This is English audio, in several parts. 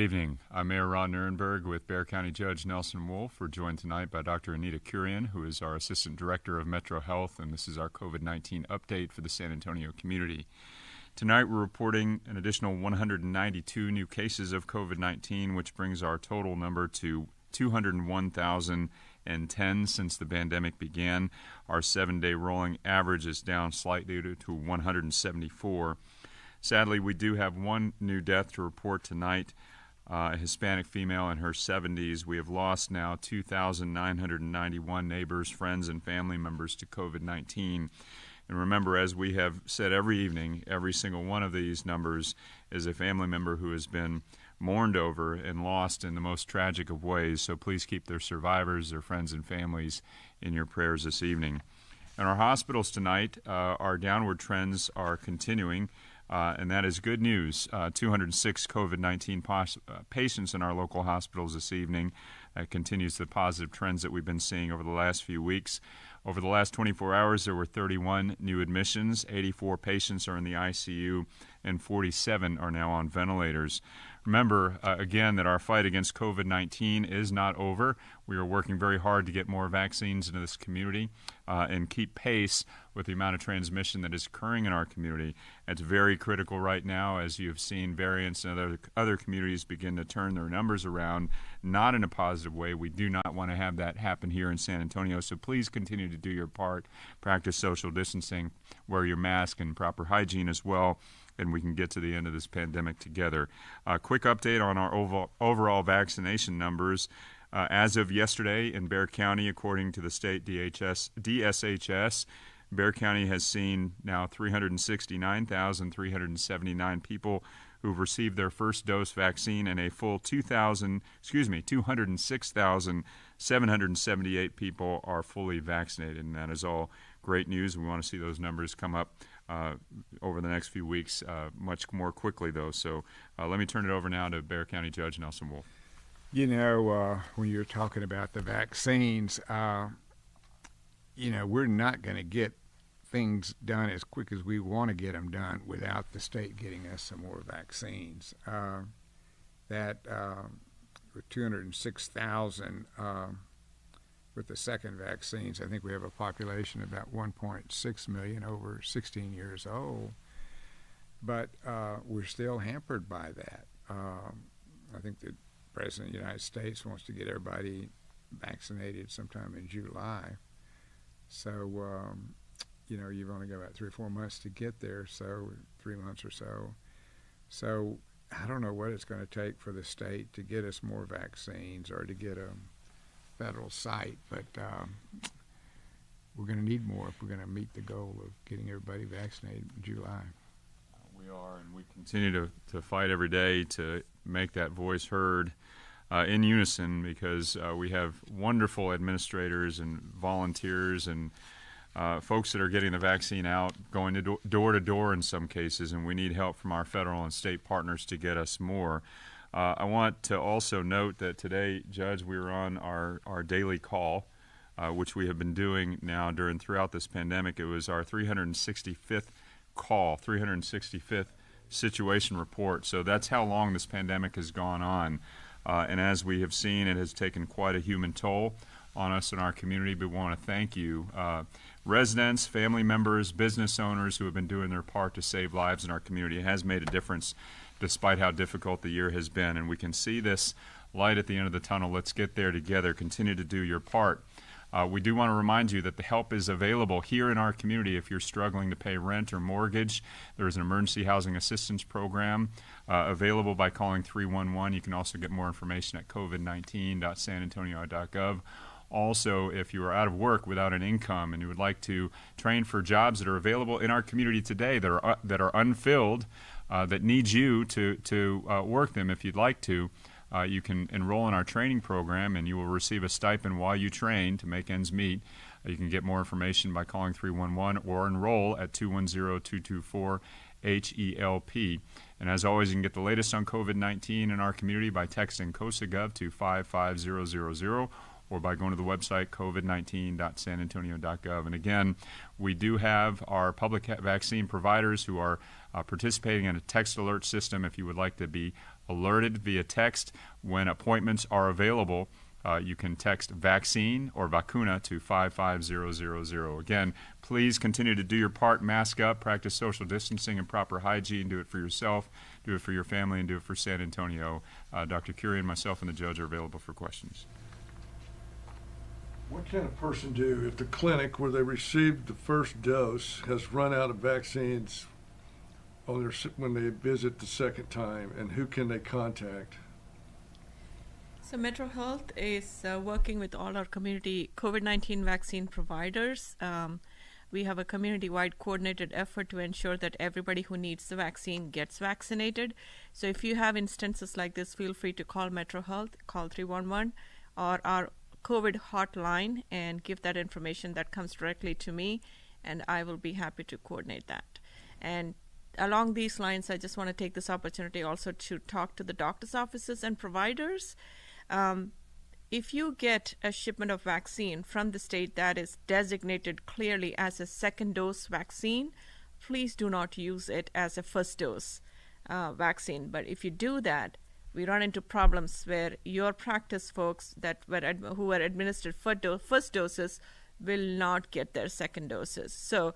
Good evening. I'm Mayor Ron Nirenberg with Bexar County Judge Nelson Wolff. We're joined tonight by Dr. Anita Kurian, who is our Assistant Director of Metro Health, and this is our COVID-19 update for the San Antonio community. Tonight we're reporting an additional 192 new cases of COVID-19, which brings our total number to 201,010 since the pandemic began. Our 7-day rolling average is down slightly to 174. Sadly, we do have one new death to report tonight. A Hispanic female in her 70s. We have lost now 2,991 neighbors, friends, and family members to COVID-19. And remember, as we have said every evening, every single one of these numbers is a family member who has been mourned over and lost in the most tragic of ways. So please keep their survivors, their friends, and families in your prayers this evening. In our hospitals tonight, our downward trends are continuing. And that is good news. 206 COVID-19 patients in our local hospitals this evening. Continues the positive trends that we've been seeing over the last few weeks. Over the last 24 hours, there were 31 new admissions. 84 patients are in the ICU, and 47 are now on ventilators. Remember, again, that our fight against COVID-19 is not over. We are working very hard to get more vaccines into this community and keep pace with the amount of transmission that is occurring in our community. It's very critical right now, as you have seen variants in other communities begin to turn their numbers around, not in a positive way. We do not want to have that happen here in San Antonio, so please continue to do your part. Practice social distancing, wear your mask, and proper hygiene as well, and we can get to the end of this pandemic together. A quick update on our overall vaccination numbers. As of yesterday in Bexar County, according to the state DSHS, Bexar County has seen now 369,379 people who've received their first dose vaccine, and a full 206,778 people are fully vaccinated, and that is all great news. We want to see those numbers come up over the next few weeks much more quickly, though. So let me turn it over now to Bexar County Judge Nelson Wolff. You know, when you're talking about the vaccines, we're not going to get things done as quick as we want to get them done without the state getting us some more vaccines. With 206,000 with the second vaccines, I think we have a population of about 1.6 million over 16 years old. But we're still hampered by that. I think the President of the United States wants to get everybody vaccinated sometime in July. So, you've only got about 3 or 4 months to get there, so 3 months or so. So I don't know what it's going to take for the state to get us more vaccines or to get a federal site, but we're going to need more if we're going to meet the goal of getting everybody vaccinated in July. We are, and we continue to fight every day to make that voice heard in unison, because we have wonderful administrators and volunteers and folks that are getting the vaccine out, going to door to door in some cases, and we need help from our federal and state partners to get us more. I want to also note that today, Judge, we were on our daily call, which we have been doing now throughout this pandemic. It was our 365th call, 365th situation report. So that's how long this pandemic has gone on. And as we have seen, it has taken quite a human toll on us and our community. But we want to thank you, residents, family members, business owners who have been doing their part to save lives in our community. It has made a difference despite how difficult the year has been. And we can see this light at the end of the tunnel. Let's get there together. Continue to do your part. We do want to remind you that the help is available here in our community if you're struggling to pay rent or mortgage. There is an emergency housing assistance program available by calling 311. You can also get more information at covid19.sanantonio.gov. Also, if you are out of work without an income and you would like to train for jobs that are available in our community today that are unfilled, that need you to work them if you'd like to, you can enroll in our training program, and you will receive a stipend while you train to make ends meet. You can get more information by calling 311 or enroll at 210-224-HELP. And as always, you can get the latest on COVID-19 in our community by texting COSAGov to 55000 or by going to the website covid19.sanantonio.gov. And again, we do have our public vaccine providers who are participating in a text alert system if you would like to be alerted via text when appointments are available. You can text vaccine or vacuna to 55000. Again, please continue to do your part, mask up, practice social distancing and proper hygiene. Do it for yourself, do it for your family, and do it for San Antonio. Dr. Curian, myself, and the judge are available for questions. What can a person do if the clinic where they received the first dose has run out of vaccines on their, when they visit the second time, and who can they contact? So Metro Health is working with all our community COVID-19 vaccine providers. We have a community-wide coordinated effort to ensure that everybody who needs the vaccine gets vaccinated. So if you have instances like this, feel free to call Metro Health, call 311, or our COVID hotline, and give that information that comes directly to me, and I will be happy to coordinate that. And along these lines, I just want to take this opportunity also to talk to the doctor's offices and providers. If you get a shipment of vaccine from the state that is designated clearly as a second dose vaccine, please do not use it as a first dose vaccine. But if you do that, we run into problems where your practice folks who were administered first doses will not get their second doses. So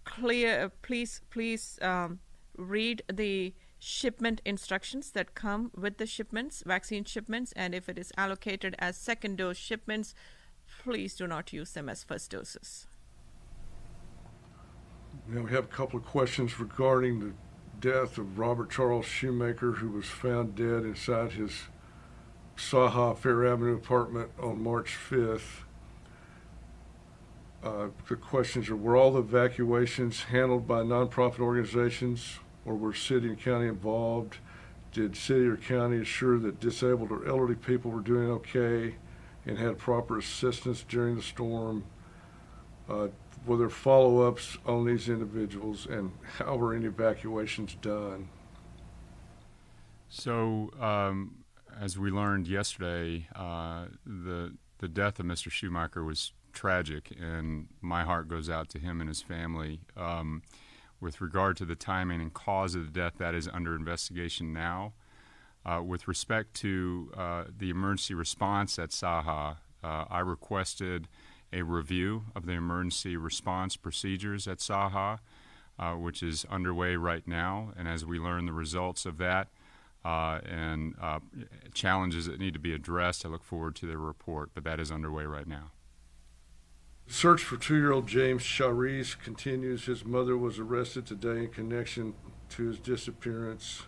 please read the shipment instructions that come with the shipments, vaccine shipments, and if it is allocated as second dose shipments, please do not use them as first doses. Now we have a couple of questions regarding the death of Robert Charles Shoemaker, who was found dead inside his Saha Fair Avenue apartment on March 5th. The questions are, were all the evacuations handled by nonprofit organizations, or were city and county involved? Did city or county assure that disabled or elderly people were doing okay and had proper assistance during the storm? Were there follow-ups on these individuals, and how were any evacuations done? So, as we learned yesterday, the death of Mr. Shoemaker was tragic, and my heart goes out to him and his family. With regard to the timing and cause of the death, that is under investigation now. With respect to the emergency response at Saha, I requested a review of the emergency response procedures at Saha, which is underway right now. And as we learn the results of that and challenges that need to be addressed, I look forward to the report, but that is underway right now. Search for 2-year-old James Charise continues. His mother was arrested today in connection to his disappearance.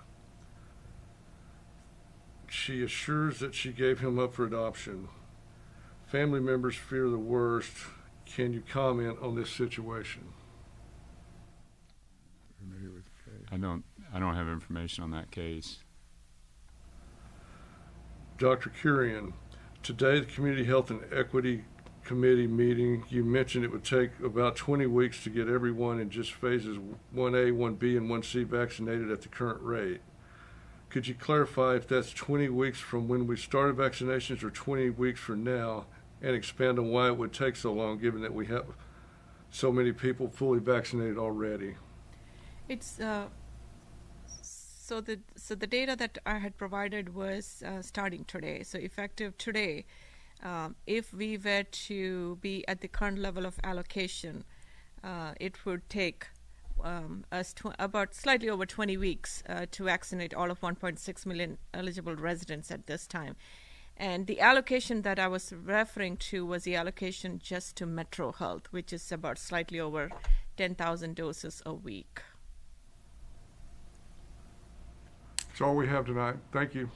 She assures that she gave him up for adoption. Family members fear the worst. Can you comment on this situation? I don't have information on that case. Dr. Curian, today the Community Health and Equity Committee meeting, you mentioned it would take about 20 weeks to get everyone in just phases 1A, 1B, and 1C vaccinated at the current rate. Could you clarify if that's 20 weeks from when we started vaccinations or 20 weeks from now, and expand on why it would take so long given that we have so many people fully vaccinated already? It's so the data that I had provided was starting today. So effective today, if we were to be at the current level of allocation, it would take us about slightly over 20 weeks to vaccinate all of 1.6 million eligible residents at this time. And the allocation that I was referring to was the allocation just to Metro Health, which is about slightly over 10,000 doses a week. That's all we have tonight. Thank you.